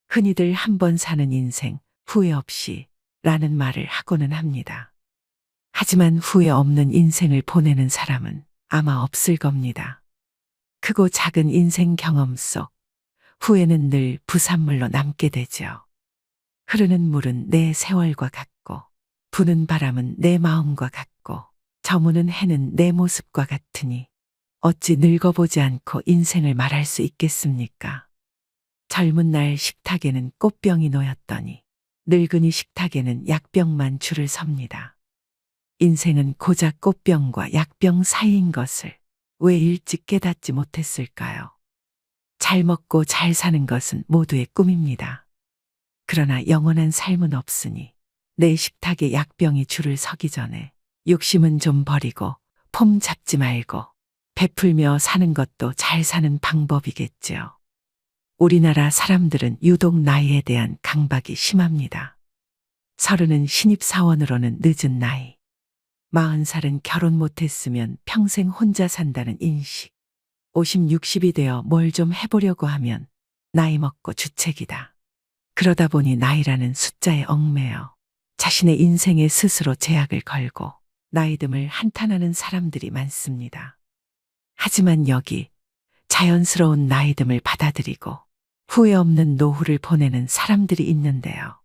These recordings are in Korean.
흔히들 한 번 사는 인생, 후회 없이 라는 말을 하고는 합니다. 하지만 후회 없는 인생을 보내는 사람은 아마 없을 겁니다. 크고 작은 인생 경험 속 후회는 늘 부산물로 남게 되죠. 흐르는 물은 내 세월과 같고, 부는 바람은 내 마음과 같고, 저무는 해는 내 모습과 같으니 어찌 늙어보지 않고 인생을 말할 수 있겠습니까? 젊은 날 식탁에는 꽃병이 놓였더니 늙은이 식탁에는 약병만 줄을 섭니다. 인생은 고작 꽃병과 약병 사이인 것을 왜 일찍 깨닫지 못했을까요? 잘 먹고 잘 사는 것은 모두의 꿈입니다. 그러나 영원한 삶은 없으니 내 식탁에 약병이 줄을 서기 전에 욕심은 좀 버리고 폼 잡지 말고 베풀며 사는 것도 잘 사는 방법이겠지요. 우리나라 사람들은 유독 나이에 대한 강박이 심합니다. 30은 신입사원으로는 늦은 나이. 40살은 결혼 못했으면 평생 혼자 산다는 인식. 50, 60이 되어 뭘 좀 해보려고 하면 나이 먹고 주책이다. 그러다 보니 나이라는 숫자에 얽매여 자신의 인생에 스스로 제약을 걸고 나이듦을 한탄하는 사람들이 많습니다. 하지만 여기 자연스러운 나이듦을 받아들이고 후회 없는 노후를 보내는 사람들이 있는데요.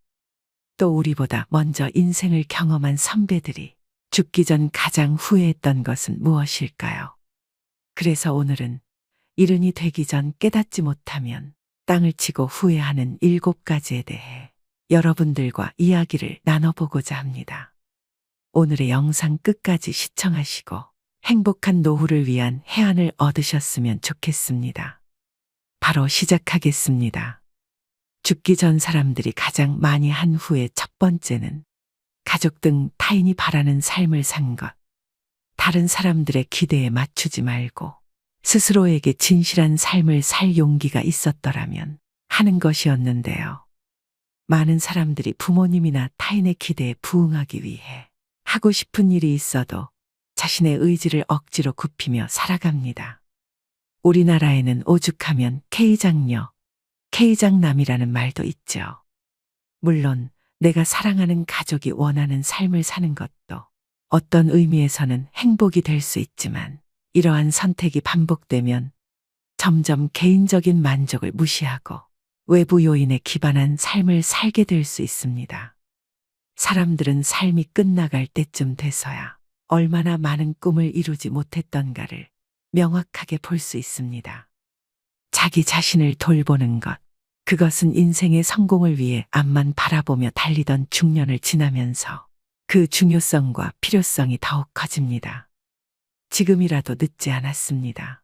또 우리보다 먼저 인생을 경험한 선배들이 죽기 전 가장 후회했던 것은 무엇일까요? 그래서 오늘은 이른이 되기 전 깨닫지 못하면 땅을 치고 후회하는 7가지에 대해 여러분들과 이야기를 나눠보고자 합니다. 오늘의 영상 끝까지 시청하시고 행복한 노후를 위한 해안을 얻으셨으면 좋겠습니다. 바로 시작하겠습니다. 죽기 전 사람들이 가장 많이 한 후의 첫 번째는 가족 등 타인이 바라는 삶을 산 것. 다른 사람들의 기대에 맞추지 말고 스스로에게 진실한 삶을 살 용기가 있었더라면 하는 것이었는데요. 많은 사람들이 부모님이나 타인의 기대에 부응하기 위해 하고 싶은 일이 있어도 자신의 의지를 억지로 굽히며 살아갑니다. 우리나라에는 오죽하면 K장녀, K장남이라는 말도 있죠. 물론 내가 사랑하는 가족이 원하는 삶을 사는 것도 어떤 의미에서는 행복이 될 수 있지만 이러한 선택이 반복되면 점점 개인적인 만족을 무시하고 외부 요인에 기반한 삶을 살게 될 수 있습니다. 사람들은 삶이 끝나갈 때쯤 돼서야 얼마나 많은 꿈을 이루지 못했던가를 명확하게 볼 수 있습니다. 자기 자신을 돌보는 것, 그것은 인생의 성공을 위해 앞만 바라보며 달리던 중년을 지나면서 그 중요성과 필요성이 더욱 커집니다. 지금이라도 늦지 않았습니다.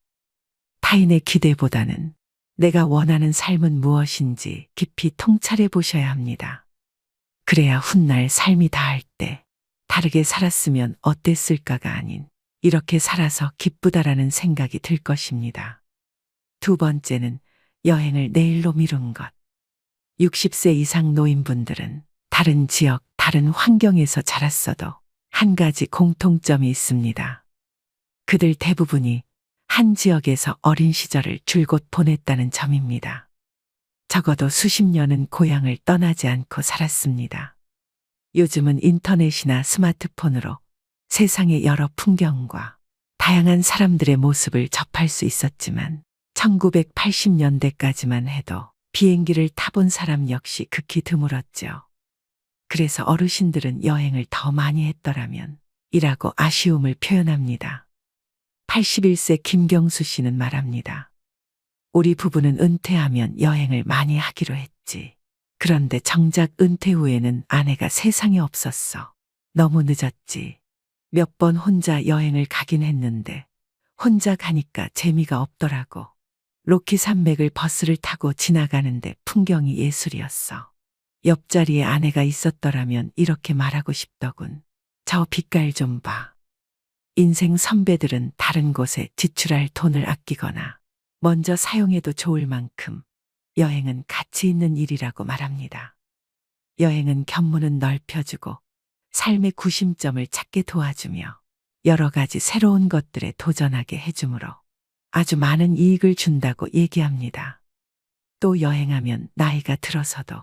타인의 기대보다는 내가 원하는 삶은 무엇인지 깊이 통찰해 보셔야 합니다. 그래야 훗날 삶이 다할 때 다르게 살았으면 어땠을까가 아닌 이렇게 살아서 기쁘다라는 생각이 들 것입니다. 두 번째는 여행을 내일로 미룬 것. 60세 이상 노인분들은 다른 지역, 다른 환경에서 자랐어도 한 가지 공통점이 있습니다. 그들 대부분이 한 지역에서 어린 시절을 줄곧 보냈다는 점입니다. 적어도 수십 년은 고향을 떠나지 않고 살았습니다. 요즘은 인터넷이나 스마트폰으로 세상의 여러 풍경과 다양한 사람들의 모습을 접할 수 있었지만 1980년대까지만 해도 비행기를 타본 사람 역시 극히 드물었죠. 그래서 어르신들은 여행을 더 많이 했더라면 이라고 아쉬움을 표현합니다. 81세 김경수 씨는 말합니다. 우리 부부는 은퇴하면 여행을 많이 하기로 했지. 그런데 정작 은퇴 후에는 아내가 세상에 없었어. 너무 늦었지. 몇 번 혼자 여행을 가긴 했는데 혼자 가니까 재미가 없더라고. 로키 산맥을 버스를 타고 지나가는데 풍경이 예술이었어. 옆자리에 아내가 있었더라면 이렇게 말하고 싶더군. 저 빛깔 좀 봐. 인생 선배들은 다른 곳에 지출할 돈을 아끼거나 먼저 사용해도 좋을 만큼 여행은 가치 있는 일이라고 말합니다. 여행은 견문은 넓혀주고 삶의 구심점을 찾게 도와주며 여러 가지 새로운 것들에 도전하게 해주므로 아주 많은 이익을 준다고 얘기합니다. 또 여행하면 나이가 들어서도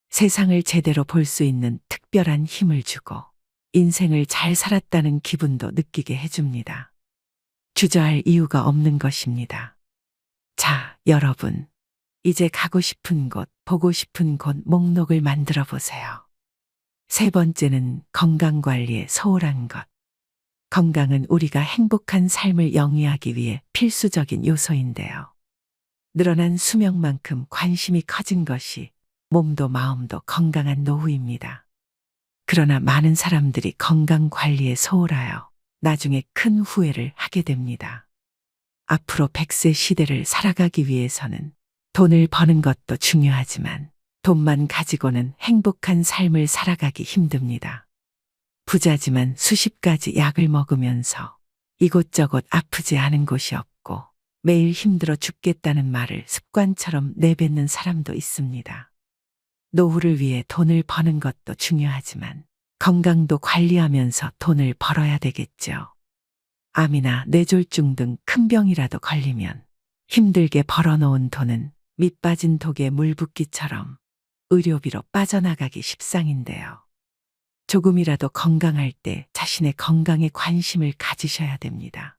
세상을 제대로 볼 수 있는 특별한 힘을 주고 인생을 잘 살았다는 기분도 느끼게 해줍니다. 주저할 이유가 없는 것입니다. 자, 여러분. 이제 가고 싶은 곳, 보고 싶은 곳 목록을 만들어 보세요. 세 번째는 건강관리에 소홀한 것. 건강은 우리가 행복한 삶을 영위하기 위해 필수적인 요소인데요. 늘어난 수명만큼 관심이 커진 것이 몸도 마음도 건강한 노후입니다. 그러나 많은 사람들이 건강 관리에 소홀하여 나중에 큰 후회를 하게 됩니다. 앞으로 100세 시대를 살아가기 위해서는 돈을 버는 것도 중요하지만 돈만 가지고는 행복한 삶을 살아가기 힘듭니다. 부자지만 수십 가지 약을 먹으면서 이곳저곳 아프지 않은 곳이 없고 매일 힘들어 죽겠다는 말을 습관처럼 내뱉는 사람도 있습니다. 노후를 위해 돈을 버는 것도 중요하지만 건강도 관리하면서 돈을 벌어야 되겠죠. 암이나 뇌졸중 등 큰 병이라도 걸리면 힘들게 벌어놓은 돈은 밑 빠진 독에 물 붓기처럼 의료비로 빠져나가기 십상인데요. 조금이라도 건강할 때 자신의 건강에 관심을 가지셔야 됩니다.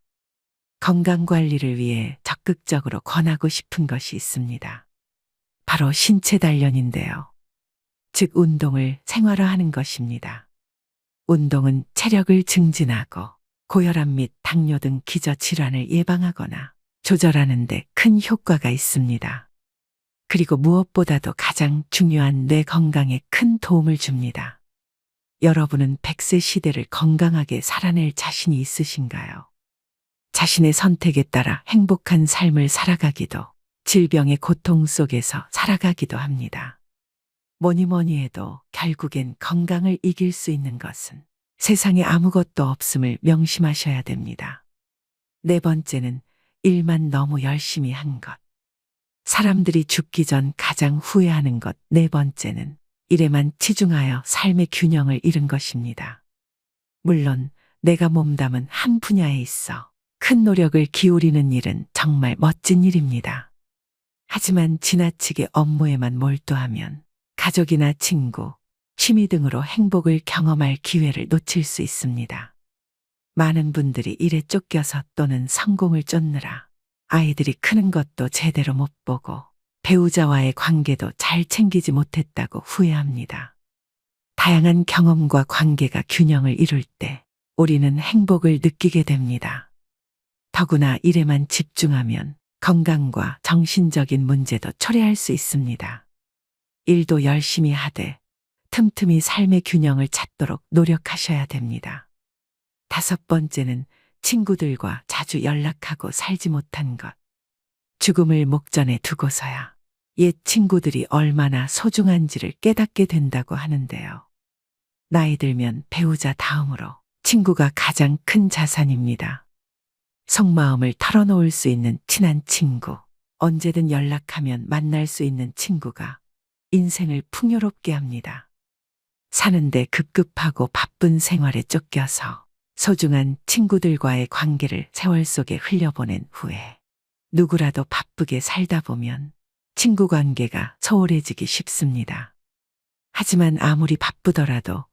건강관리를 위해 적극적으로 권하고 싶은 것이 있습니다. 바로 신체 단련인데요. 즉 운동을 생활화하는 것입니다. 운동은 체력을 증진하고 고혈압 및 당뇨 등 기저질환을 예방하거나 조절하는 데 큰 효과가 있습니다. 그리고 무엇보다도 가장 중요한 뇌 건강에 큰 도움을 줍니다. 여러분은 100세 시대를 건강하게 살아낼 자신이 있으신가요? 자신의 선택에 따라 행복한 삶을 살아가기도, 질병의 고통 속에서 살아가기도 합니다. 뭐니 뭐니 해도 결국엔 건강을 이길 수 있는 것은 세상에 아무것도 없음을 명심하셔야 됩니다. 네 번째는 일만 너무 열심히 한 것. 사람들이 죽기 전 가장 후회하는 것 네 번째는 일에만 치중하여 삶의 균형을 잃은 것입니다. 물론 내가 몸담은 한 분야에 있어 큰 노력을 기울이는 일은 정말 멋진 일입니다. 하지만 지나치게 업무에만 몰두하면 가족이나 친구, 취미 등으로 행복을 경험할 기회를 놓칠 수 있습니다. 많은 분들이 일에 쫓겨서 또는 성공을 쫓느라 아이들이 크는 것도 제대로 못 보고 배우자와의 관계도 잘 챙기지 못했다고 후회합니다. 다양한 경험과 관계가 균형을 이룰 때 우리는 행복을 느끼게 됩니다. 더구나 일에만 집중하면 건강과 정신적인 문제도 초래할 수 있습니다. 일도 열심히 하되 틈틈이 삶의 균형을 찾도록 노력하셔야 됩니다. 다섯 번째는 친구들과 자주 연락하고 살지 못한 것. 죽음을 목전에 두고서야 옛 친구들이 얼마나 소중한지를 깨닫게 된다고 하는데요. 나이 들면 배우자 다음으로 친구가 가장 큰 자산입니다. 속마음을 털어놓을 수 있는 친한 친구, 언제든 연락하면 만날 수 있는 친구가 인생을 풍요롭게 합니다. 사는데 급급하고 바쁜 생활에 쫓겨서 소중한 친구들과의 관계를 세월 속에 흘려보낸 후에 누구라도 바쁘게 살다 보면 친구 관계가 소홀해지기 쉽습니다. 하지만 아무리 바쁘더라도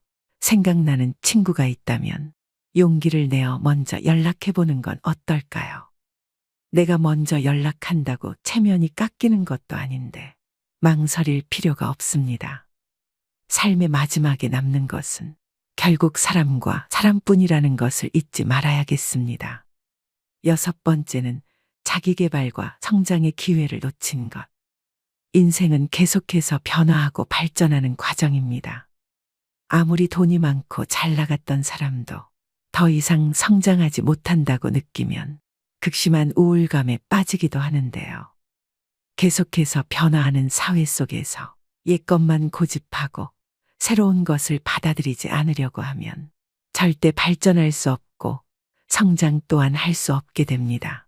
생각나는 친구가 있다면 용기를 내어 먼저 연락해보는 건 어떨까요? 내가 먼저 연락한다고 체면이 깎이는 것도 아닌데 망설일 필요가 없습니다. 삶의 마지막에 남는 것은 결국 사람과 사람뿐이라는 것을 잊지 말아야겠습니다. 여섯 번째는 자기계발과 성장의 기회를 놓친 것. 인생은 계속해서 변화하고 발전하는 과정입니다. 아무리 돈이 많고 잘 나갔던 사람도 더 이상 성장하지 못한다고 느끼면 극심한 우울감에 빠지기도 하는데요. 계속해서 변화하는 사회 속에서 옛것만 고집하고 새로운 것을 받아들이지 않으려고 하면 절대 발전할 수 없고 성장 또한 할 수 없게 됩니다.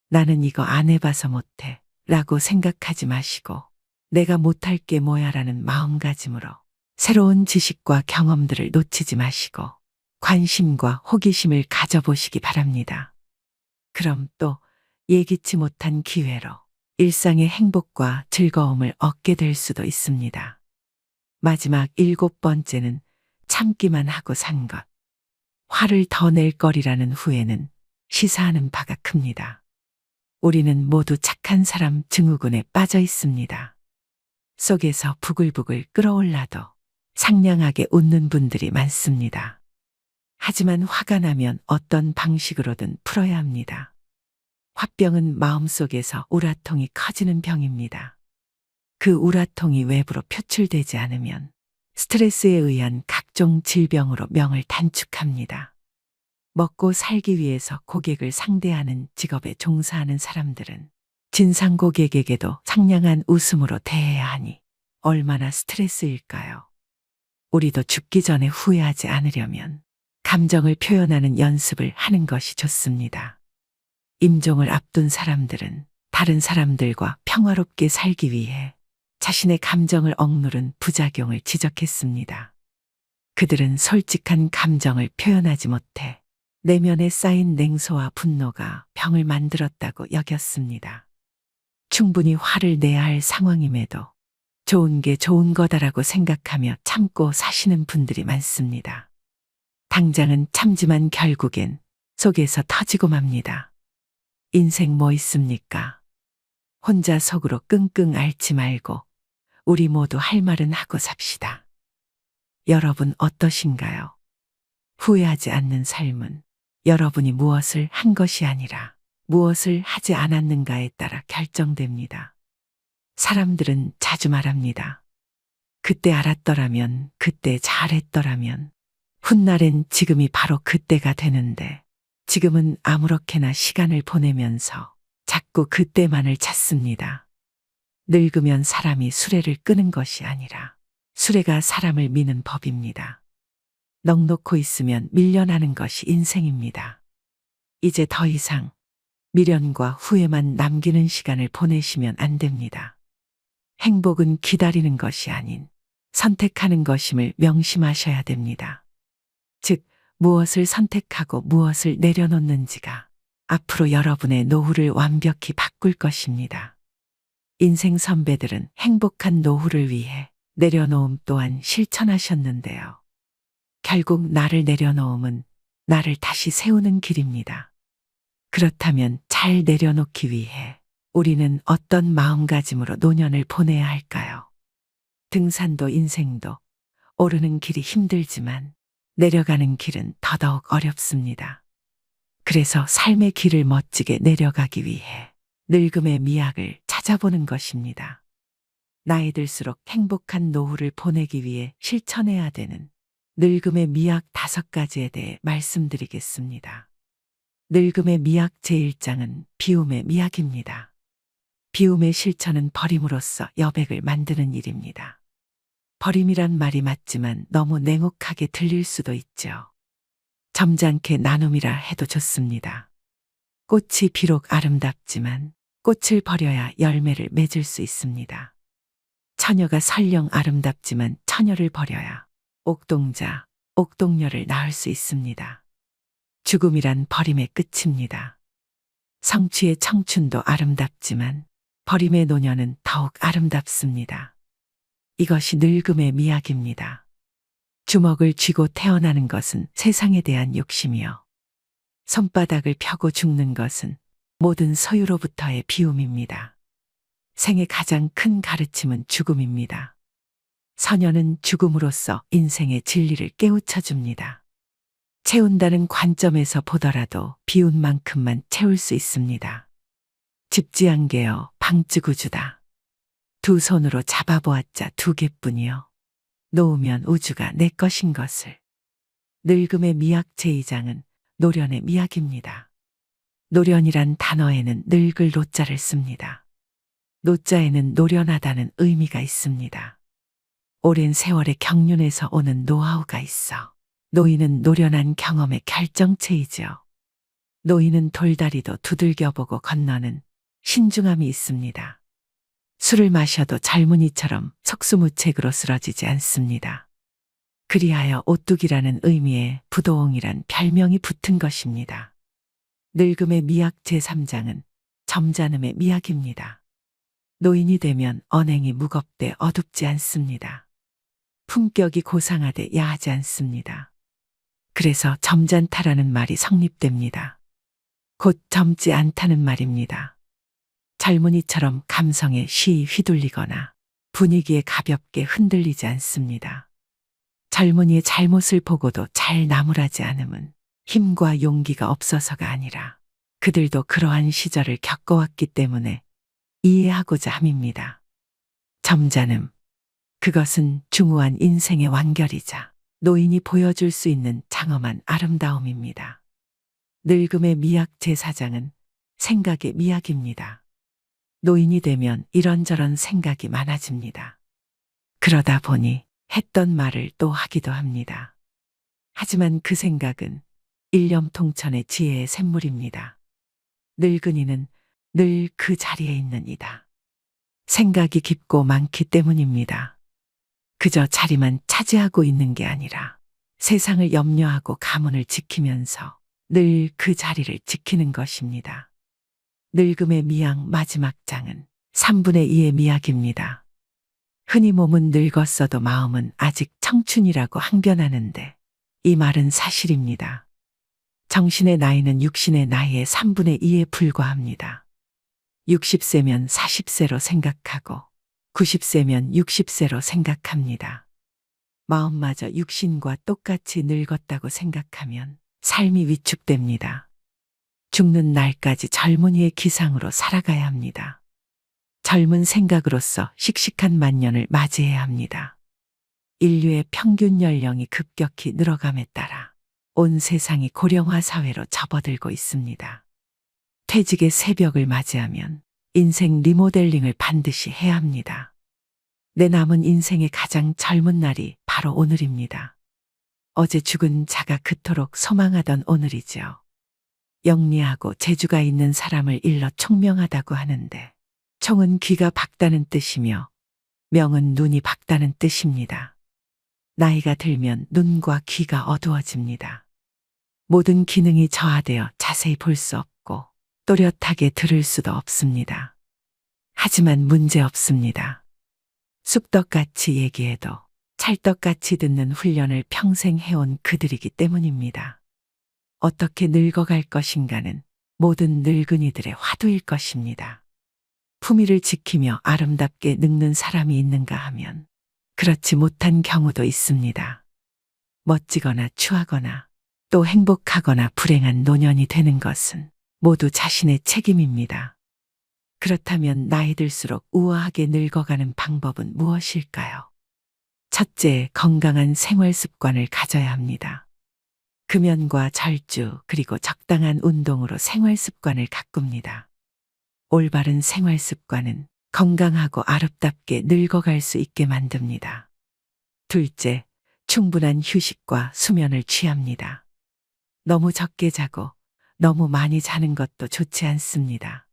나는 이거 안 해봐서 못해 라고 생각하지 마시고 내가 못할 게 뭐야 라는 마음가짐으로 새로운 지식과 경험들을 놓치지 마시고 관심과 호기심을 가져보시기 바랍니다. 그럼 또 예기치 못한 기회로 일상의 행복과 즐거움을 얻게 될 수도 있습니다. 마지막 7번째는 참기만 하고 산 것. 화를 더 낼 거리라는 후회는 시사하는 바가 큽니다. 우리는 모두 착한 사람 증후군에 빠져 있습니다. 속에서 부글부글 끓어올라도 상냥하게 웃는 분들이 많습니다. 하지만 화가 나면 어떤 방식으로든 풀어야 합니다. 화병은 마음속에서 우라통이 커지는 병입니다. 그 우라통이 외부로 표출되지 않으면 스트레스에 의한 각종 질병으로 명을 단축합니다. 먹고 살기 위해서 고객을 상대하는 직업에 종사하는 사람들은 진상 고객에게도 상냥한 웃음으로 대해야 하니 얼마나 스트레스일까요? 우리도 죽기 전에 후회하지 않으려면 감정을 표현하는 연습을 하는 것이 좋습니다. 임종을 앞둔 사람들은 다른 사람들과 평화롭게 살기 위해 자신의 감정을 억누른 부작용을 지적했습니다. 그들은 솔직한 감정을 표현하지 못해 내면에 쌓인 냉소와 분노가 병을 만들었다고 여겼습니다. 충분히 화를 내야 할 상황임에도 좋은 게 좋은 거다라고 생각하며 참고 사시는 분들이 많습니다. 당장은 참지만 결국엔 속에서 터지고 맙니다. 인생 뭐 있습니까? 혼자 속으로 끙끙 앓지 말고 우리 모두 할 말은 하고 삽시다. 여러분 어떠신가요? 후회하지 않는 삶은 여러분이 무엇을 한 것이 아니라 무엇을 하지 않았는가에 따라 결정됩니다. 사람들은 자주 말합니다. 그때 알았더라면, 그때 잘했더라면, 훗날엔 지금이 바로 그때가 되는데, 지금은 아무렇게나 시간을 보내면서 자꾸 그때만을 찾습니다. 늙으면 사람이 수레를 끄는 것이 아니라 수레가 사람을 미는 법입니다. 넋놓고 있으면 밀려나는 것이 인생입니다. 이제 더 이상 미련과 후회만 남기는 시간을 보내시면 안 됩니다. 행복은 기다리는 것이 아닌 선택하는 것임을 명심하셔야 됩니다. 즉, 무엇을 선택하고 무엇을 내려놓는지가 앞으로 여러분의 노후를 완벽히 바꿀 것입니다. 인생 선배들은 행복한 노후를 위해 내려놓음 또한 실천하셨는데요. 결국 나를 내려놓음은 나를 다시 세우는 길입니다. 그렇다면 잘 내려놓기 위해 우리는 어떤 마음가짐으로 노년을 보내야 할까요? 등산도 인생도 오르는 길이 힘들지만 내려가는 길은 더더욱 어렵습니다. 그래서 삶의 길을 멋지게 내려가기 위해 늙음의 미학을 찾아보는 것입니다. 나이 들수록 행복한 노후를 보내기 위해 실천해야 되는 늙음의 미학 5가지에 대해 말씀드리겠습니다. 늙음의 미학 제1장은 비움의 미학입니다. 비움의 실천은 버림으로써 여백을 만드는 일입니다. 버림이란 말이 맞지만 너무 냉혹하게 들릴 수도 있죠. 점잖게 나눔이라 해도 좋습니다. 꽃이 비록 아름답지만 꽃을 버려야 열매를 맺을 수 있습니다. 처녀가 설령 아름답지만 처녀를 버려야 옥동자, 옥동녀를 낳을 수 있습니다. 죽음이란 버림의 끝입니다. 성취의 청춘도 아름답지만 버림의 노년은 더욱 아름답습니다. 이것이 늙음의 미학입니다. 주먹을 쥐고 태어나는 것은 세상에 대한 욕심이요. 손바닥을 펴고 죽는 것은 모든 소유로부터의 비움입니다. 생의 가장 큰 가르침은 죽음입니다. 선녀는 죽음으로써 인생의 진리를 깨우쳐 줍니다. 채운다는 관점에서 보더라도 비운 만큼만 채울 수 있습니다. 집지한개여 방쯔구주다. 두 손으로 잡아보았자 2개뿐이요. 놓으면 우주가 내 것인 것을. 늙음의 미학 제2장은 노련의 미학입니다. 노련이란 단어에는 늙을 노자를 씁니다. 노자에는 노련하다는 의미가 있습니다. 오랜 세월의 경륜에서 오는 노하우가 있어 노인은 노련한 경험의 결정체이죠. 노인은 돌다리도 두들겨보고 건너는 신중함이 있습니다. 술을 마셔도 젊은이처럼 속수무책으로 쓰러지지 않습니다. 그리하여 오뚝이라는 의미의 부도옹이란 별명이 붙은 것입니다. 늙음의 미학 제3장은 점잖음의 미학입니다. 노인이 되면 언행이 무겁되 어둡지 않습니다. 품격이 고상하되 야하지 않습니다. 그래서 점잖다라는 말이 성립됩니다. 곧 젊지 않다는 말입니다. 젊은이처럼 감성에 쉬이 휘둘리거나 분위기에 가볍게 흔들리지 않습니다. 젊은이의 잘못을 보고도 잘 나무라지 않음은 힘과 용기가 없어서가 아니라 그들도 그러한 시절을 겪어왔기 때문에 이해하고자 함입니다. 점잖음. 그것은 중후한 인생의 완결이자 노인이 보여줄 수 있는 장엄한 아름다움입니다. 늙음의 미학 제사장은 생각의 미학입니다. 노인이 되면 이런저런 생각이 많아집니다. 그러다 보니 했던 말을 또 하기도 합니다. 하지만 그 생각은 일념통천의 지혜의 샘물입니다. 늙은이는 늘 그 자리에 있는 이다. 생각이 깊고 많기 때문입니다. 그저 자리만 차지하고 있는 게 아니라 세상을 염려하고 가문을 지키면서 늘 그 자리를 지키는 것입니다. 늙음의 미학 마지막 장은 3분의 2의 미학입니다. 흔히 몸은 늙었어도 마음은 아직 청춘이라고 항변하는데 이 말은 사실입니다. 정신의 나이는 육신의 나이의 3분의 2에 불과합니다. 60세면 40세로 생각하고 90세면 60세로 생각합니다. 마음마저 육신과 똑같이 늙었다고 생각하면 삶이 위축됩니다. 죽는 날까지 젊은이의 기상으로 살아가야 합니다. 젊은 생각으로서 씩씩한 만년을 맞이해야 합니다. 인류의 평균 연령이 급격히 늘어감에 따라 온 세상이 고령화 사회로 접어들고 있습니다. 퇴직의 새벽을 맞이하면 인생 리모델링을 반드시 해야 합니다. 내 남은 인생의 가장 젊은 날이 바로 오늘입니다. 어제 죽은 자가 그토록 소망하던 오늘이죠. 영리하고 재주가 있는 사람을 일러 총명하다고 하는데 총은 귀가 밝다는 뜻이며 명은 눈이 밝다는 뜻입니다. 나이가 들면 눈과 귀가 어두워집니다. 모든 기능이 저하되어 자세히 볼 수 없고 또렷하게 들을 수도 없습니다. 하지만 문제 없습니다. 쑥떡같이 얘기해도 찰떡같이 듣는 훈련을 평생 해온 그들이기 때문입니다. 어떻게 늙어갈 것인가는 모든 늙은이들의 화두일 것입니다. 품위를 지키며 아름답게 늙는 사람이 있는가 하면 그렇지 못한 경우도 있습니다. 멋지거나 추하거나 또 행복하거나 불행한 노년이 되는 것은 모두 자신의 책임입니다. 그렇다면 나이 들수록 우아하게 늙어가는 방법은 무엇일까요? 첫째, 건강한 생활 습관을 가져야 합니다. 금연과 절주 그리고 적당한 운동으로 생활 습관을 가꿉니다. 올바른 생활 습관은 건강하고 아름답게 늙어갈 수 있게 만듭니다. 둘째, 충분한 휴식과 수면을 취합니다. 너무 적게 자고 너무 많이 자는 것도 좋지 않습니다.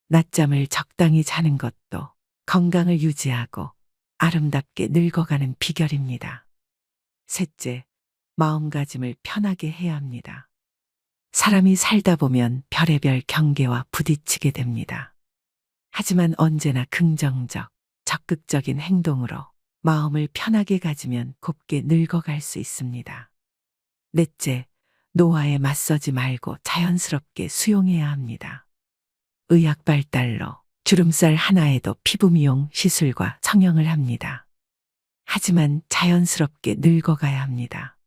낮잠을 적당히 자는 것도 건강을 유지하고 아름답게 늙어가는 비결입니다. 셋째, 마음가짐을 편하게 해야 합니다. 사람이 살다 보면 별의별 경계와 부딪히게 됩니다. 하지만 언제나 긍정적, 적극적인 행동으로 마음을 편하게 가지면 곱게 늙어갈 수 있습니다. 넷째, 노화에 맞서지 말고 자연스럽게 수용해야 합니다. 의학 발달로 주름살 하나에도 피부 미용 시술과 성형을 합니다. 하지만 자연스럽게 늙어가야 합니다.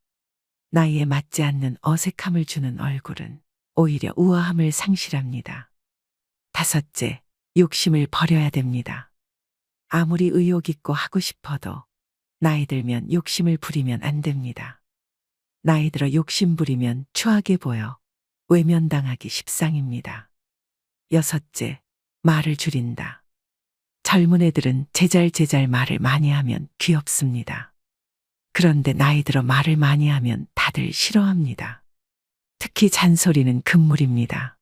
나이에 맞지 않는 어색함을 주는 얼굴은 오히려 우아함을 상실합니다. 다섯째, 욕심을 버려야 됩니다. 아무리 의욕 있고 하고 싶어도 나이 들면 욕심을 부리면 안 됩니다. 나이 들어 욕심 부리면 추하게 보여 외면당하기 십상입니다. 여섯째, 말을 줄인다. 젊은 애들은 제잘제잘 말을 많이 하면 귀엽습니다. 그런데 나이 들어 말을 많이 하면 다들 싫어합니다. 특히 잔소리는 금물입니다.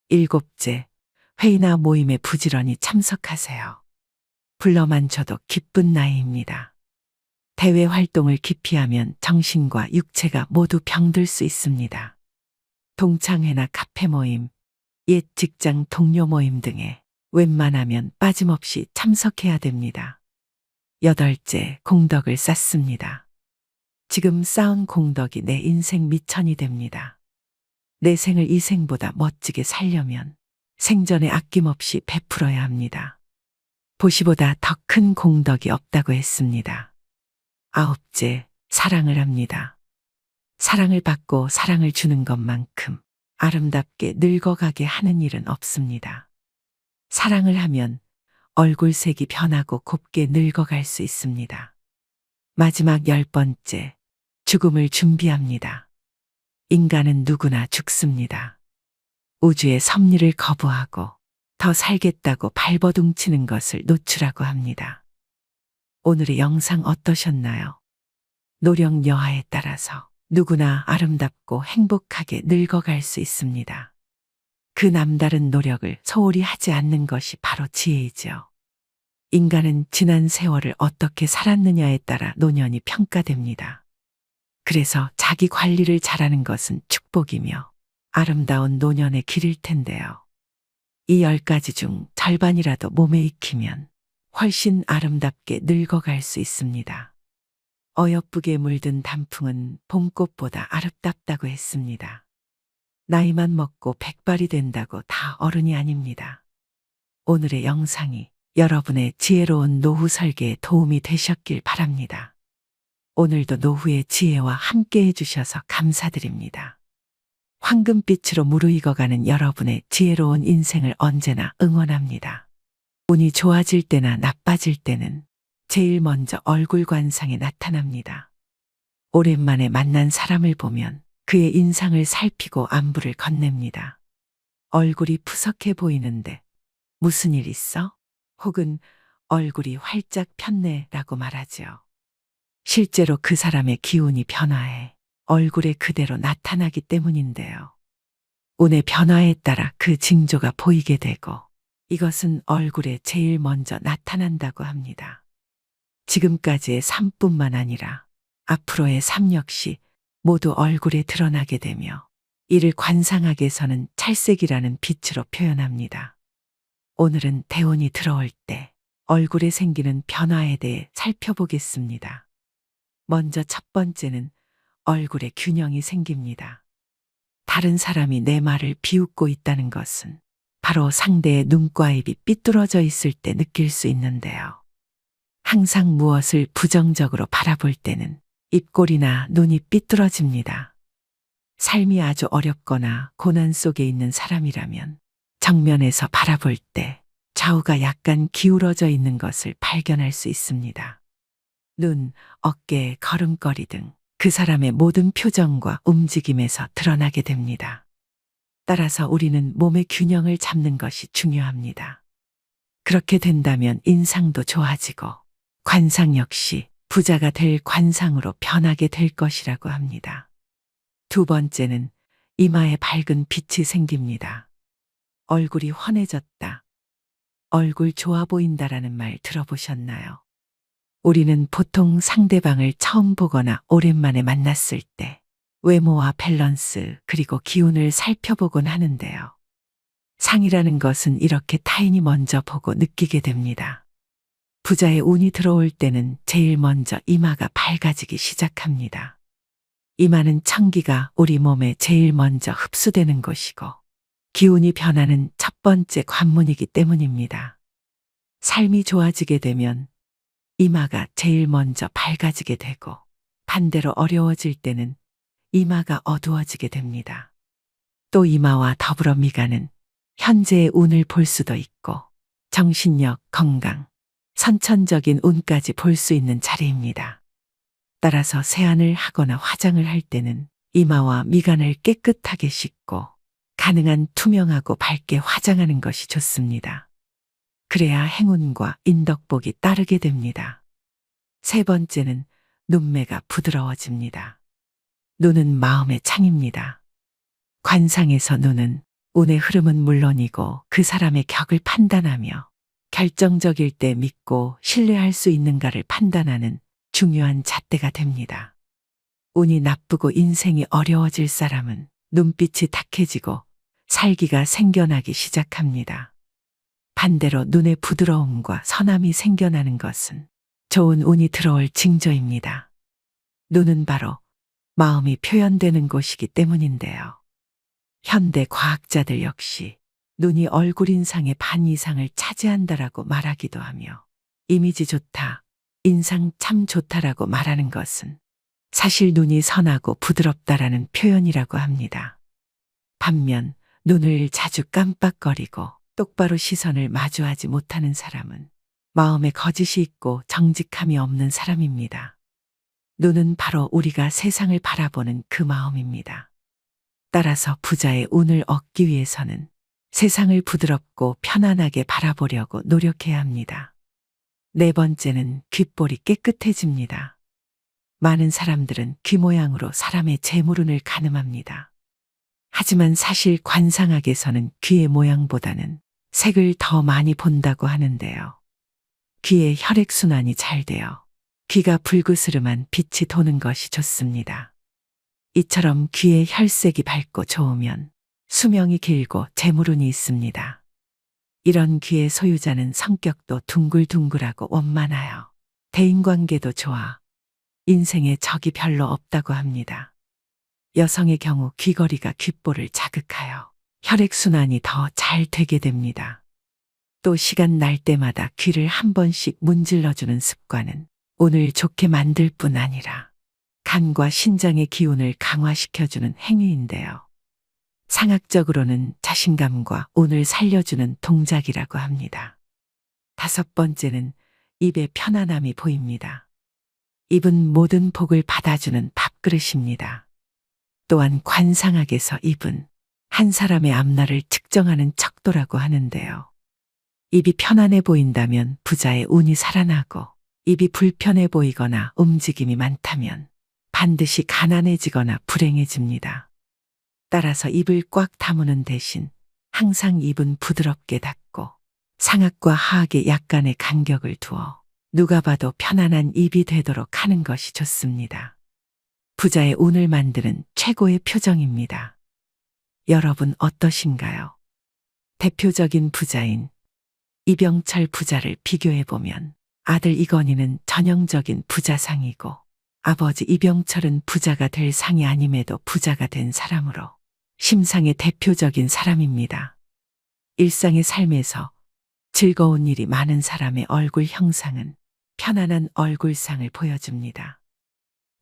일곱째, 회의나 모임에 부지런히 참석하세요. 불러만 줘도 기쁜 나이입니다. 대외 활동을 기피하면 정신과 육체가 모두 병들 수 있습니다. 동창회나 카페 모임, 옛 직장 동료 모임 등에 웬만하면 빠짐없이 참석해야 됩니다. 8째, 공덕을 쌓습니다. 지금 쌓은 공덕이 내 인생 미천이 됩니다. 내 생을 이 생보다 멋지게 살려면 생전에 아낌없이 베풀어야 합니다. 보시보다 더 큰 공덕이 없다고 했습니다. 9째, 사랑을 합니다. 사랑을 받고 사랑을 주는 것만큼 아름답게 늙어가게 하는 일은 없습니다. 사랑을 하면 얼굴색이 변하고 곱게 늙어갈 수 있습니다. 마지막 10번째, 죽음을 준비합니다. 인간은 누구나 죽습니다. 우주의 섭리를 거부하고 더 살겠다고 발버둥치는 것을 노출하고 합니다. 오늘의 영상 어떠셨나요? 노력 여하에 따라서 누구나 아름답고 행복하게 늙어갈 수 있습니다. 그 남다른 노력을 소홀히 하지 않는 것이 바로 지혜이죠. 인간은 지난 세월을 어떻게 살았느냐에 따라 노년이 평가됩니다. 그래서 자기 관리를 잘하는 것은 축복이며 아름다운 노년의 길일 텐데요. 이 10가지 중 절반이라도 몸에 익히면 훨씬 아름답게 늙어갈 수 있습니다. 어여쁘게 물든 단풍은 봄꽃보다 아름답다고 했습니다. 나이만 먹고 백발이 된다고 다 어른이 아닙니다. 오늘의 영상이 여러분의 지혜로운 노후 설계에 도움이 되셨길 바랍니다. 오늘도 노후의 지혜와 함께 해주셔서 감사드립니다. 황금빛으로 무르익어가는 여러분의 지혜로운 인생을 언제나 응원합니다. 운이 좋아질 때나 나빠질 때는 제일 먼저 얼굴 관상에 나타납니다. 오랜만에 만난 사람을 보면 그의 인상을 살피고 안부를 건넵니다. 얼굴이 푸석해 보이는데 무슨 일 있어? 혹은 얼굴이 활짝 폈네 라고 말하죠. 실제로 그 사람의 기운이 변화해 얼굴에 그대로 나타나기 때문인데요. 운의 변화에 따라 그 징조가 보이게 되고 이것은 얼굴에 제일 먼저 나타난다고 합니다. 지금까지의 삶뿐만 아니라 앞으로의 삶 역시 모두 얼굴에 드러나게 되며 이를 관상학에서는 찰색이라는 빛으로 표현합니다. 오늘은 대운이 들어올 때 얼굴에 생기는 변화에 대해 살펴보겠습니다. 먼저 첫 번째는 얼굴에 균형이 생깁니다. 다른 사람이 내 말을 비웃고 있다는 것은 바로 상대의 눈과 입이 삐뚤어져 있을 때 느낄 수 있는데요. 항상 무엇을 부정적으로 바라볼 때는 입꼬리나 눈이 삐뚤어집니다. 삶이 아주 어렵거나 고난 속에 있는 사람이라면 정면에서 바라볼 때 좌우가 약간 기울어져 있는 것을 발견할 수 있습니다. 눈, 어깨, 걸음걸이 등 그 사람의 모든 표정과 움직임에서 드러나게 됩니다. 따라서 우리는 몸의 균형을 잡는 것이 중요합니다. 그렇게 된다면 인상도 좋아지고 관상 역시 부자가 될 관상으로 변하게 될 것이라고 합니다. 두 번째는 이마에 밝은 빛이 생깁니다. 얼굴이 환해졌다. 얼굴 좋아 보인다라는 말 들어보셨나요? 우리는 보통 상대방을 처음 보거나 오랜만에 만났을 때 외모와 밸런스 그리고 기운을 살펴보곤 하는데요. 상이라는 것은 이렇게 타인이 먼저 보고 느끼게 됩니다. 부자의 운이 들어올 때는 제일 먼저 이마가 밝아지기 시작합니다. 이마는 천기가 우리 몸에 제일 먼저 흡수되는 곳이고 기운이 변하는 첫 번째 관문이기 때문입니다. 삶이 좋아지게 되면 이마가 제일 먼저 밝아지게 되고 반대로 어려워질 때는 이마가 어두워지게 됩니다. 또 이마와 더불어 미간은 현재의 운을 볼 수도 있고 정신력, 건강, 선천적인 운까지 볼 수 있는 자리입니다. 따라서 세안을 하거나 화장을 할 때는 이마와 미간을 깨끗하게 씻고 가능한 투명하고 밝게 화장하는 것이 좋습니다. 그래야 행운과 인덕복이 따르게 됩니다. 세 번째는 눈매가 부드러워집니다. 눈은 마음의 창입니다. 관상에서 눈은 운의 흐름은 물론이고 그 사람의 격을 판단하며 결정적일 때 믿고 신뢰할 수 있는가를 판단하는 중요한 잣대가 됩니다. 운이 나쁘고 인생이 어려워질 사람은 눈빛이 탁해지고 살기가 생겨나기 시작합니다. 반대로 눈에 부드러움과 선함이 생겨나는 것은 좋은 운이 들어올 징조입니다. 눈은 바로 마음이 표현되는 곳이기 때문인데요. 현대 과학자들 역시 눈이 얼굴 인상의 반 이상을 차지한다라고 말하기도 하며 이미지 좋다, 인상 참 좋다라고 말하는 것은 사실 눈이 선하고 부드럽다라는 표현이라고 합니다. 반면 눈을 자주 깜빡거리고 똑바로 시선을 마주하지 못하는 사람은 마음에 거짓이 있고 정직함이 없는 사람입니다. 눈은 바로 우리가 세상을 바라보는 그 마음입니다. 따라서 부자의 운을 얻기 위해서는 세상을 부드럽고 편안하게 바라보려고 노력해야 합니다. 네 번째는 귓볼이 깨끗해집니다. 많은 사람들은 귀 모양으로 사람의 재물운을 가늠합니다. 하지만 사실 관상학에서는 귀의 모양보다는 색을 더 많이 본다고 하는데요. 귀의 혈액순환이 잘 되어 귀가 불그스름한 빛이 도는 것이 좋습니다. 이처럼 귀의 혈색이 밝고 좋으면 수명이 길고 재물운이 있습니다. 이런 귀의 소유자는 성격도 둥글둥글하고 원만하여 대인관계도 좋아 인생에 적이 별로 없다고 합니다. 여성의 경우 귀걸이가 귓볼을 자극하여 혈액순환이 더 잘 되게 됩니다. 또 시간 날 때마다 귀를 한 번씩 문질러주는 습관은 운을 좋게 만들 뿐 아니라 간과 신장의 기운을 강화시켜주는 행위인데요. 상학적으로는 자신감과 운을 살려주는 동작이라고 합니다. 다섯 번째는 입에 편안함이 보입니다. 입은 모든 복을 받아주는 밥그릇입니다. 또한 관상학에서 입은 한 사람의 앞날을 측정하는 척도라고 하는데요. 입이 편안해 보인다면 부자의 운이 살아나고 입이 불편해 보이거나 움직임이 많다면 반드시 가난해지거나 불행해집니다. 따라서 입을 꽉 다무는 대신 항상 입은 부드럽게 닫고 상악과 하악에 약간의 간격을 두어 누가 봐도 편안한 입이 되도록 하는 것이 좋습니다. 부자의 운을 만드는 최고의 표정입니다. 여러분 어떠신가요? 대표적인 부자인 이병철 부자를 비교해보면 아들 이건희는 전형적인 부자상이고 아버지 이병철은 부자가 될 상이 아님에도 부자가 된 사람으로 심상의 대표적인 사람입니다. 일상의 삶에서 즐거운 일이 많은 사람의 얼굴 형상은 편안한 얼굴상을 보여줍니다.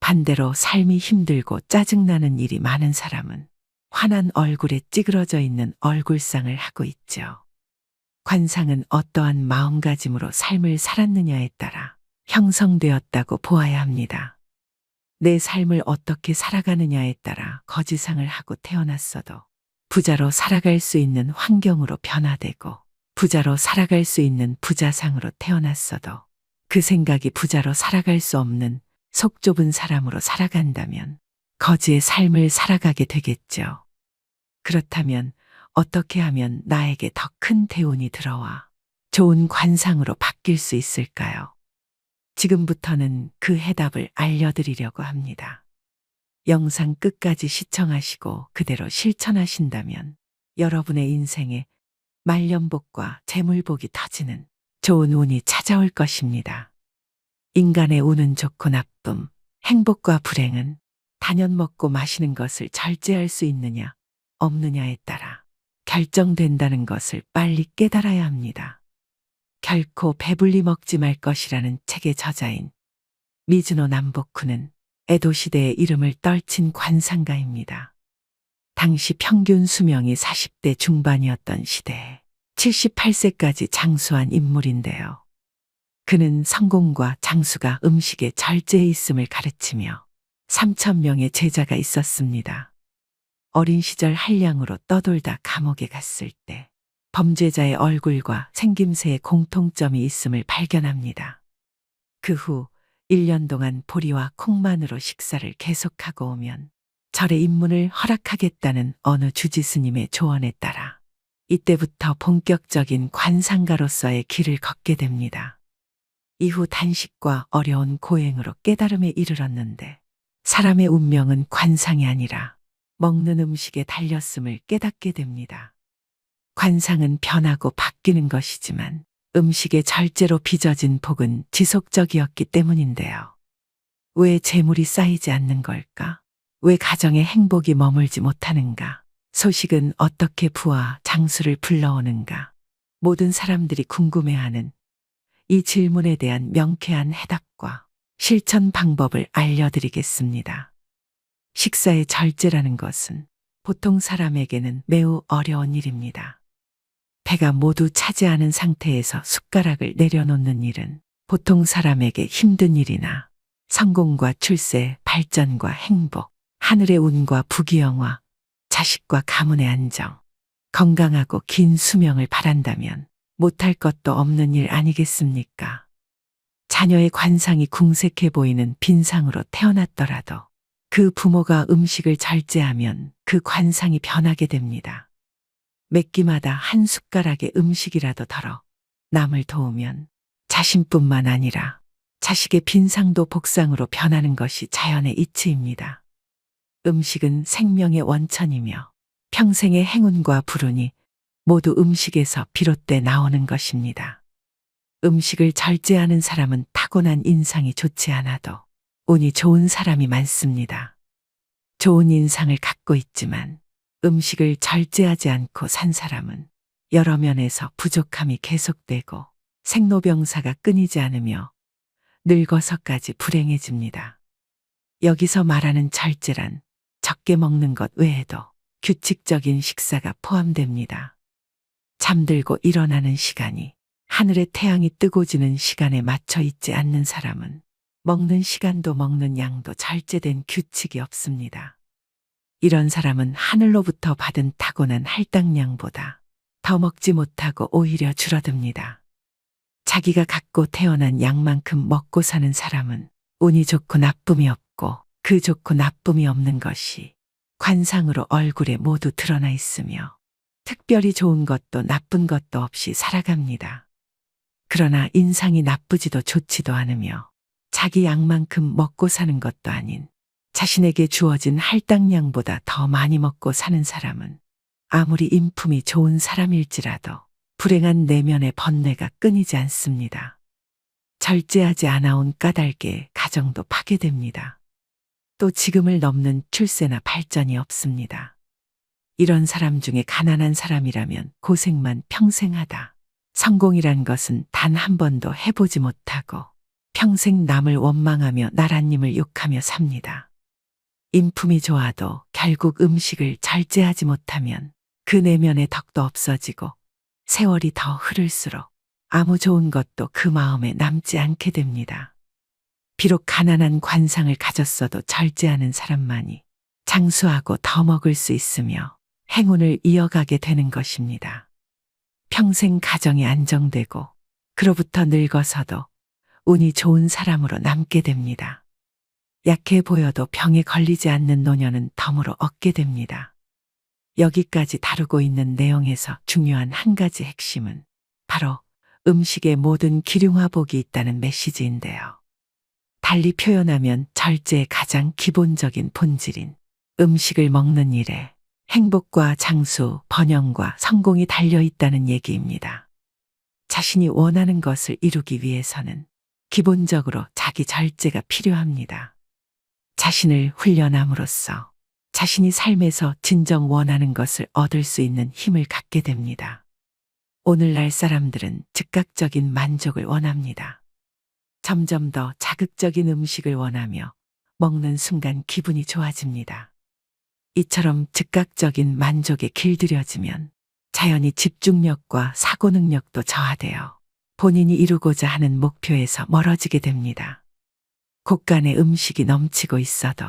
반대로 삶이 힘들고 짜증나는 일이 많은 사람은 환한 얼굴에 찌그러져 있는 얼굴상을 하고 있죠. 관상은 어떠한 마음가짐으로 삶을 살았느냐에 따라 형성되었다고 보아야 합니다. 내 삶을 어떻게 살아가느냐에 따라 거지상을 하고 태어났어도 부자로 살아갈 수 있는 환경으로 변화되고 부자로 살아갈 수 있는 부자상으로 태어났어도 그 생각이 부자로 살아갈 수 없는 속 좁은 사람으로 살아간다면 거지의 삶을 살아가게 되겠죠. 그렇다면 어떻게 하면 나에게 더 큰 대운이 들어와 좋은 관상으로 바뀔 수 있을까요? 지금부터는 그 해답을 알려드리려고 합니다. 영상 끝까지 시청하시고 그대로 실천하신다면 여러분의 인생에 말년복과 재물복이 터지는 좋은 운이 찾아올 것입니다. 인간의 운은 좋고 나쁨, 행복과 불행은 단연 먹고 마시는 것을 절제할 수 있느냐, 없느냐에 따라 결정된다는 것을 빨리 깨달아야 합니다. 결코 배불리 먹지 말 것이라는 책의 저자인 미즈노 남보쿠는 에도 시대의 이름을 떨친 관상가입니다. 당시 평균 수명이 40대 중반이었던 시대에 78세까지 장수한 인물인데요. 그는 성공과 장수가 음식에 절제해 있음을 가르치며 3,000명의 제자가 있었습니다. 어린 시절 한량으로 떠돌다 감옥에 갔을 때 범죄자의 얼굴과 생김새에 공통점이 있음을 발견합니다. 그 후 1년 동안 보리와 콩만으로 식사를 계속하고 오면 절의 입문을 허락하겠다는 어느 주지 스님의 조언에 따라 이때부터 본격적인 관상가로서의 길을 걷게 됩니다. 이후 단식과 어려운 고행으로 깨달음에 이르렀는데 사람의 운명은 관상이 아니라 먹는 음식에 달렸음을 깨닫게 됩니다. 관상은 변하고 바뀌는 것이지만 음식의 절제로 빚어진 복은 지속적이었기 때문인데요. 왜 재물이 쌓이지 않는 걸까? 왜 가정의 행복이 머물지 못하는가? 소식은 어떻게 부와 장수를 불러오는가? 모든 사람들이 궁금해하는 이 질문에 대한 명쾌한 해답과 실천 방법을 알려드리겠습니다. 식사의 절제라는 것은 보통 사람에게는 매우 어려운 일입니다. 배가 모두 차지 않은 상태에서 숟가락을 내려놓는 일은 보통 사람에게 힘든 일이나 성공과 출세, 발전과 행복, 하늘의 운과 부귀영화, 자식과 가문의 안정, 건강하고 긴 수명을 바란다면 못할 것도 없는 일 아니겠습니까? 자녀의 관상이 궁색해 보이는 빈상으로 태어났더라도 그 부모가 음식을 절제하면 그 관상이 변하게 됩니다. 몇 끼마다 한 숟가락의 음식이라도 덜어 남을 도우면 자신뿐만 아니라 자식의 빈상도 복상으로 변하는 것이 자연의 이치입니다. 음식은 생명의 원천이며 평생의 행운과 불운이 모두 음식에서 비롯돼 나오는 것입니다. 음식을 절제하는 사람은 타고난 인상이 좋지 않아도 운이 좋은 사람이 많습니다. 좋은 인상을 갖고 있지만 음식을 절제하지 않고 산 사람은 여러 면에서 부족함이 계속되고 생로병사가 끊이지 않으며 늙어서까지 불행해집니다. 여기서 말하는 절제란 적게 먹는 것 외에도 규칙적인 식사가 포함됩니다. 잠들고 일어나는 시간이 하늘의 태양이 뜨고 지는 시간에 맞춰 있지 않는 사람은 먹는 시간도 먹는 양도 절제된 규칙이 없습니다. 이런 사람은 하늘로부터 받은 타고난 할당량보다 더 먹지 못하고 오히려 줄어듭니다. 자기가 갖고 태어난 양만큼 먹고 사는 사람은 운이 좋고 나쁨이 없고 그 좋고 나쁨이 없는 것이 관상으로 얼굴에 모두 드러나 있으며 특별히 좋은 것도 나쁜 것도 없이 살아갑니다. 그러나 인상이 나쁘지도 좋지도 않으며 자기 양만큼 먹고 사는 것도 아닌 자신에게 주어진 할당량보다 더 많이 먹고 사는 사람은 아무리 인품이 좋은 사람일지라도 불행한 내면의 번뇌가 끊이지 않습니다. 절제하지 않아온 까닭에 가정도 파괴됩니다. 또 지금을 넘는 출세나 발전이 없습니다. 이런 사람 중에 가난한 사람이라면 고생만 평생 하다. 성공이란 것은 단 한 번도 해보지 못하고 평생 남을 원망하며 나라님을 욕하며 삽니다. 인품이 좋아도 결국 음식을 절제하지 못하면 그 내면의 덕도 없어지고 세월이 더 흐를수록 아무 좋은 것도 그 마음에 남지 않게 됩니다. 비록 가난한 관상을 가졌어도 절제하는 사람만이 장수하고 더 먹을 수 있으며 행운을 이어가게 되는 것입니다. 평생 가정이 안정되고 그로부터 늙어서도 운이 좋은 사람으로 남게 됩니다. 약해 보여도 병에 걸리지 않는 노년은 덤으로 얻게 됩니다. 여기까지 다루고 있는 내용에서 중요한 한 가지 핵심은 바로 음식에 모든 기륭화복이 있다는 메시지인데요. 달리 표현하면 절제의 가장 기본적인 본질인 음식을 먹는 일에 행복과 장수, 번영과 성공이 달려 있다는 얘기입니다. 자신이 원하는 것을 이루기 위해서는 기본적으로 자기 절제가 필요합니다. 자신을 훈련함으로써 자신이 삶에서 진정 원하는 것을 얻을 수 있는 힘을 갖게 됩니다. 오늘날 사람들은 즉각적인 만족을 원합니다. 점점 더 자극적인 음식을 원하며 먹는 순간 기분이 좋아집니다. 이처럼 즉각적인 만족에 길들여지면 자연히 집중력과 사고 능력도 저하되어 본인이 이루고자 하는 목표에서 멀어지게 됩니다. 곳간에 음식이 넘치고 있어도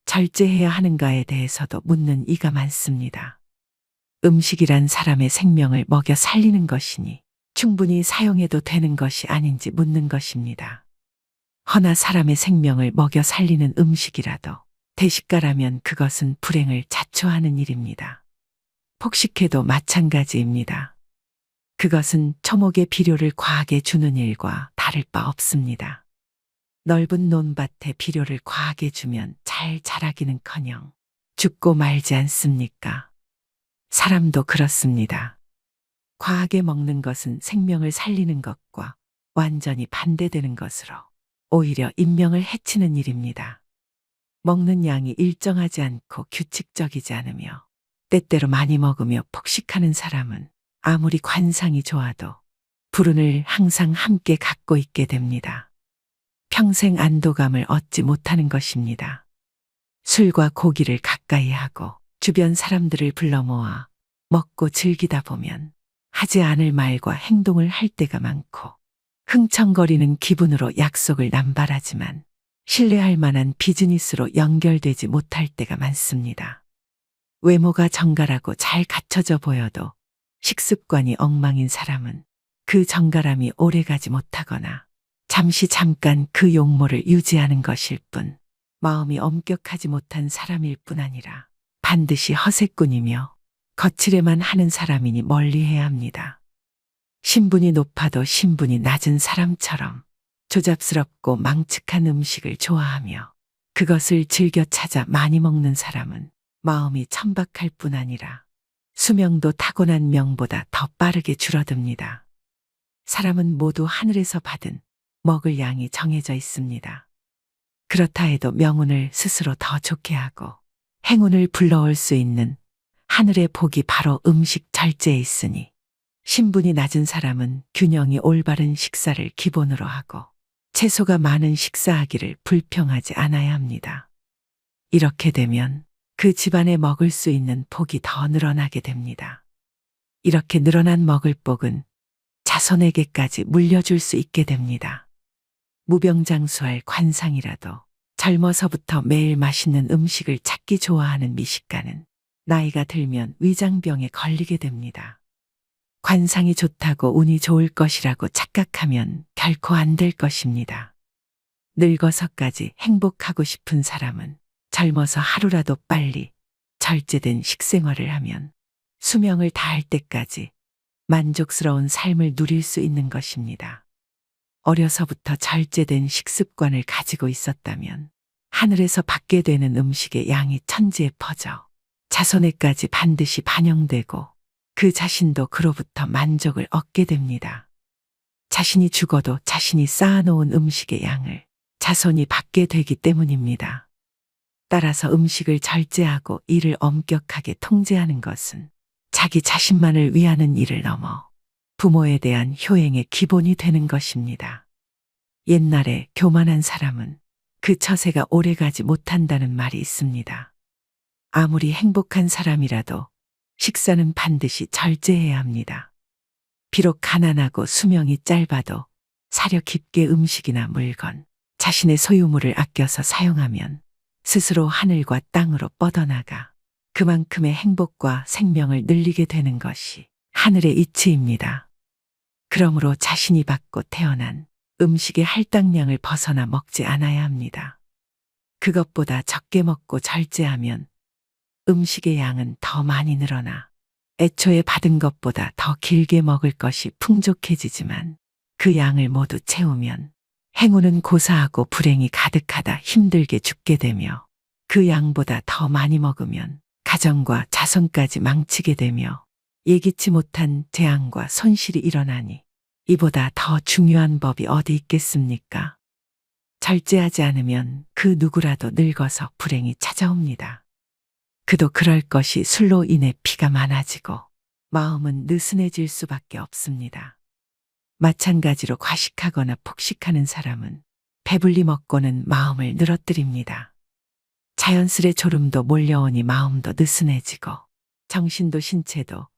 절제해야 하는가에 대해서도 묻는 이가 많습니다. 음식이란 사람의 생명을 먹여 살리는 것이니 충분히 사용해도 되는 것이 아닌지 묻는 것입니다. 허나 사람의 생명을 먹여 살리는 음식이라도 대식가라면 그것은 불행을 자초하는 일입니다. 폭식해도 마찬가지입니다. 그것은 초목의 비료를 과하게 주는 일과 다를 바 없습니다. 넓은 논밭에 비료를 과하게 주면 잘 자라기는커녕 죽고 말지 않습니까? 사람도 그렇습니다. 과하게 먹는 것은 생명을 살리는 것과 완전히 반대되는 것으로 오히려 인명을 해치는 일입니다. 먹는 양이 일정하지 않고 규칙적이지 않으며 때때로 많이 먹으며 폭식하는 사람은 아무리 관상이 좋아도 불운을 항상 함께 갖고 있게 됩니다. 평생 안도감을 얻지 못하는 것입니다. 술과 고기를 가까이 하고 주변 사람들을 불러 모아 먹고 즐기다 보면 하지 않을 말과 행동을 할 때가 많고 흥청거리는 기분으로 약속을 남발하지만 신뢰할 만한 비즈니스로 연결되지 못할 때가 많습니다. 외모가 정갈하고 잘 갖춰져 보여도 식습관이 엉망인 사람은 그 정갈함이 오래가지 못하거나 잠깐 그 용모를 유지하는 것일 뿐 마음이 엄격하지 못한 사람일 뿐 아니라 반드시 허세꾼이며 거칠에만 하는 사람이니 멀리해야 합니다. 신분이 높아도 신분이 낮은 사람처럼 조잡스럽고 망측한 음식을 좋아하며 그것을 즐겨 찾아 많이 먹는 사람은 마음이 천박할 뿐 아니라 수명도 타고난 명보다 더 빠르게 줄어듭니다. 사람은 모두 하늘에서 받은 먹을 양이 정해져 있습니다. 그렇다 해도 명운을 스스로 더 좋게 하고 행운을 불러올 수 있는 하늘의 복이 바로 음식 절제에 있으니 신분이 낮은 사람은 균형이 올바른 식사를 기본으로 하고 채소가 많은 식사하기를 불평하지 않아야 합니다. 이렇게 되면 그 집안에 먹을 수 있는 복이 더 늘어나게 됩니다. 이렇게 늘어난 먹을 복은 자손에게까지 물려줄 수 있게 됩니다. 무병장수할 관상이라도 젊어서부터 매일 맛있는 음식을 찾기 좋아하는 미식가는 나이가 들면 위장병에 걸리게 됩니다. 관상이 좋다고 운이 좋을 것이라고 착각하면 결코 안 될 것입니다. 늙어서까지 행복하고 싶은 사람은 젊어서 하루라도 빨리 절제된 식생활을 하면 수명을 다할 때까지 만족스러운 삶을 누릴 수 있는 것입니다. 어려서부터 절제된 식습관을 가지고 있었다면 하늘에서 받게 되는 음식의 양이 천지에 퍼져 자손에까지 반드시 반영되고 그 자신도 그로부터 만족을 얻게 됩니다. 자신이 죽어도 자신이 쌓아놓은 음식의 양을 자손이 받게 되기 때문입니다. 따라서 음식을 절제하고 이를 엄격하게 통제하는 것은 자기 자신만을 위하는 일을 넘어 부모에 대한 효행의 기본이 되는 것입니다. 옛날에 교만한 사람은 그 처세가 오래가지 못한다는 말이 있습니다. 아무리 행복한 사람이라도 식사는 반드시 절제해야 합니다. 비록 가난하고 수명이 짧아도 사려 깊게 음식이나 물건, 자신의 소유물을 아껴서 사용하면 스스로 하늘과 땅으로 뻗어나가 그만큼의 행복과 생명을 늘리게 되는 것이 하늘의 이치입니다. 그러므로 자신이 받고 태어난 음식의 할당량을 벗어나 먹지 않아야 합니다. 그것보다 적게 먹고 절제하면 음식의 양은 더 많이 늘어나 애초에 받은 것보다 더 길게 먹을 것이 풍족해지지만 그 양을 모두 채우면 행운은 고사하고 불행이 가득하다 힘들게 죽게 되며 그 양보다 더 많이 먹으면 가정과 자손까지 망치게 되며 예기치 못한 재앙과 손실이 일어나니 이보다 더 중요한 법이 어디 있겠습니까? 절제하지 않으면 그 누구라도 늙어서 불행이 찾아옵니다. 그도 그럴 것이 술로 인해 피가 많아지고 마음은 느슨해질 수밖에 없습니다. 마찬가지로 과식하거나 폭식하는 사람은 배불리 먹고는 마음을 늘어뜨립니다. 자연스레 졸음도 몰려오니 마음도 느슨해지고 정신도 신체도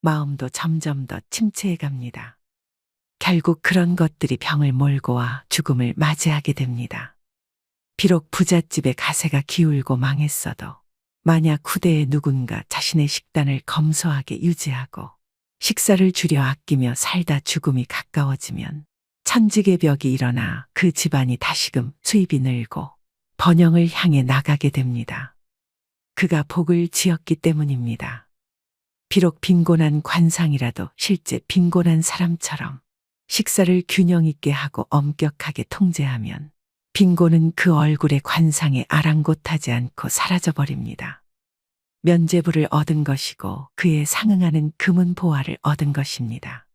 마음도 점점 더 침체해 갑니다. 결국 그런 것들이 병을 몰고 와 죽음을 맞이하게 됩니다. 비록 부잣집에 가세가 기울고 망했어도 만약 후대에 누군가 자신의 식단을 검소하게 유지하고 식사를 줄여 아끼며 살다 죽음이 가까워지면 천지개벽이 일어나 그 집안이 다시금 수입이 늘고 번영을 향해 나가게 됩니다. 그가 복을 지었기 때문입니다. 비록 빈곤한 관상이라도 실제 빈곤한 사람처럼 식사를 균형 있게 하고 엄격하게 통제하면 빈곤은 그 얼굴의 관상에 아랑곳하지 않고 사라져 버립니다. 면죄부를 얻은 것이고 그에 상응하는 금은 보화를 얻은 것입니다.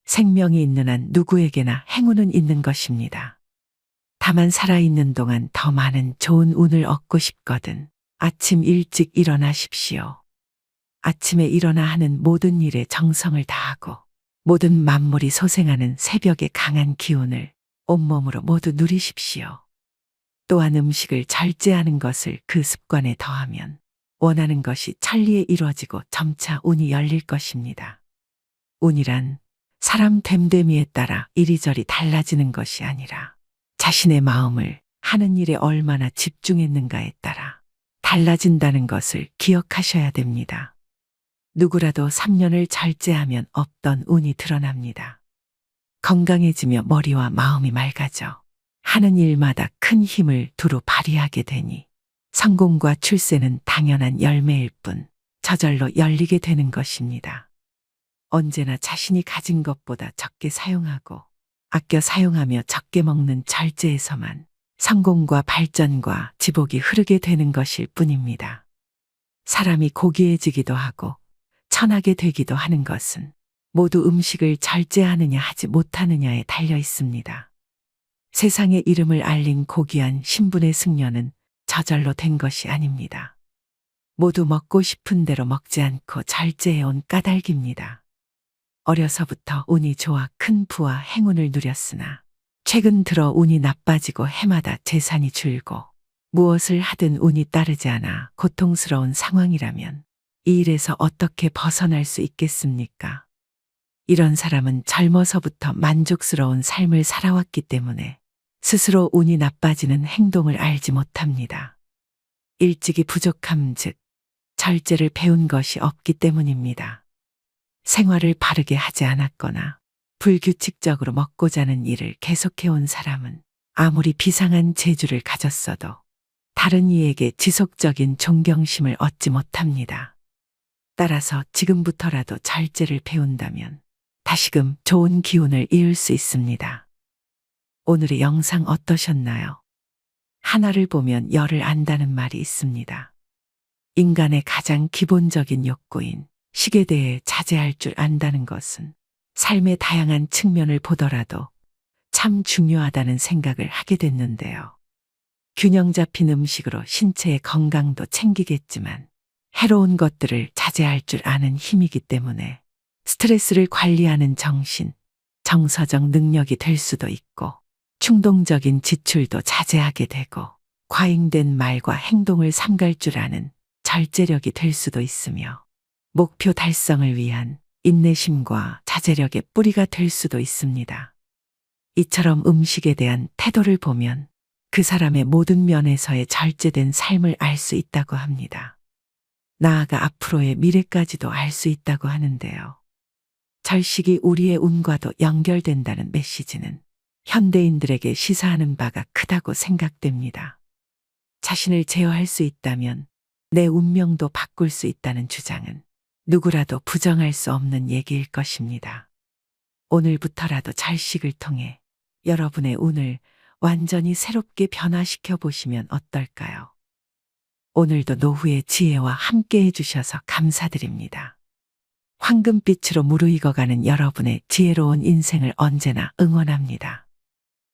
생명이 있는 한 누구에게나 행운은 있는 것입니다. 다만 살아있는 동안 더 많은 좋은 운을 얻고 싶거든 아침 일찍 일어나십시오. 아침에 일어나 하는 모든 일에 정성을 다하고 모든 만물이 소생하는 새벽의 강한 기운을 온몸으로 모두 누리십시오. 또한 음식을 절제하는 것을 그 습관에 더하면 원하는 것이 천리에 이루어지고 점차 운이 열릴 것입니다. 운이란 사람 됨됨이에 따라 이리저리 달라지는 것이 아니라 자신의 마음을 하는 일에 얼마나 집중했는가에 따라 달라진다는 것을 기억하셔야 됩니다. 누구라도 3년을 절제하면 없던 운이 드러납니다. 건강해지며 머리와 마음이 맑아져 하는 일마다 큰 힘을 두루 발휘하게 되니 성공과 출세는 당연한 열매일 뿐 저절로 열리게 되는 것입니다. 언제나 자신이 가진 것보다 적게 사용하고 아껴 사용하며 적게 먹는 절제에서만 성공과 발전과 지복이 흐르게 되는 것일 뿐입니다. 사람이 고귀해지기도 하고 천하게 되기도 하는 것은 모두 음식을 절제하느냐 하지 못하느냐에 달려 있습니다. 세상에 이름을 알린 고귀한 신분의 승려는 저절로 된 것이 아닙니다. 모두 먹고 싶은 대로 먹지 않고 절제해온 까닭입니다. 어려서부터 운이 좋아 큰 부와 행운을 누렸으나 최근 들어 운이 나빠지고 해마다 재산이 줄고 무엇을 하든 운이 따르지 않아 고통스러운 상황이라면 이 일에서 어떻게 벗어날 수 있겠습니까? 이런 사람은 젊어서부터 만족스러운 삶을 살아왔기 때문에 스스로 운이 나빠지는 행동을 알지 못합니다. 일찍이 부족함 즉 절제를 배운 것이 없기 때문입니다. 생활을 바르게 하지 않았거나 불규칙적으로 먹고 자는 일을 계속해온 사람은 아무리 비상한 재주를 가졌어도 다른 이에게 지속적인 존경심을 얻지 못합니다. 따라서 지금부터라도 절제를 배운다면 다시금 좋은 기운을 이을 수 있습니다. 오늘의 영상 어떠셨나요? 하나를 보면 열을 안다는 말이 있습니다. 인간의 가장 기본적인 욕구인 식에 대해 자제할 줄 안다는 것은 삶의 다양한 측면을 보더라도 참 중요하다는 생각을 하게 됐는데요. 균형 잡힌 음식으로 신체의 건강도 챙기겠지만 해로운 것들을 자제할 줄 아는 힘이기 때문에 스트레스를 관리하는 정신, 정서적 능력이 될 수도 있고 충동적인 지출도 자제하게 되고 과잉된 말과 행동을 삼갈 줄 아는 절제력이 될 수도 있으며 목표 달성을 위한 인내심과 자제력의 뿌리가 될 수도 있습니다. 이처럼 음식에 대한 태도를 보면 그 사람의 모든 면에서의 절제된 삶을 알 수 있다고 합니다. 나아가 앞으로의 미래까지도 알 수 있다고 하는데요. 절식이 우리의 운과도 연결된다는 메시지는 현대인들에게 시사하는 바가 크다고 생각됩니다. 자신을 제어할 수 있다면 내 운명도 바꿀 수 있다는 주장은 누구라도 부정할 수 없는 얘기일 것입니다. 오늘부터라도 절식을 통해 여러분의 운을 완전히 새롭게 변화시켜 보시면 어떨까요? 오늘도 노후의 지혜와 함께 해주셔서 감사드립니다. 황금빛으로 무르익어가는 여러분의 지혜로운 인생을 언제나 응원합니다.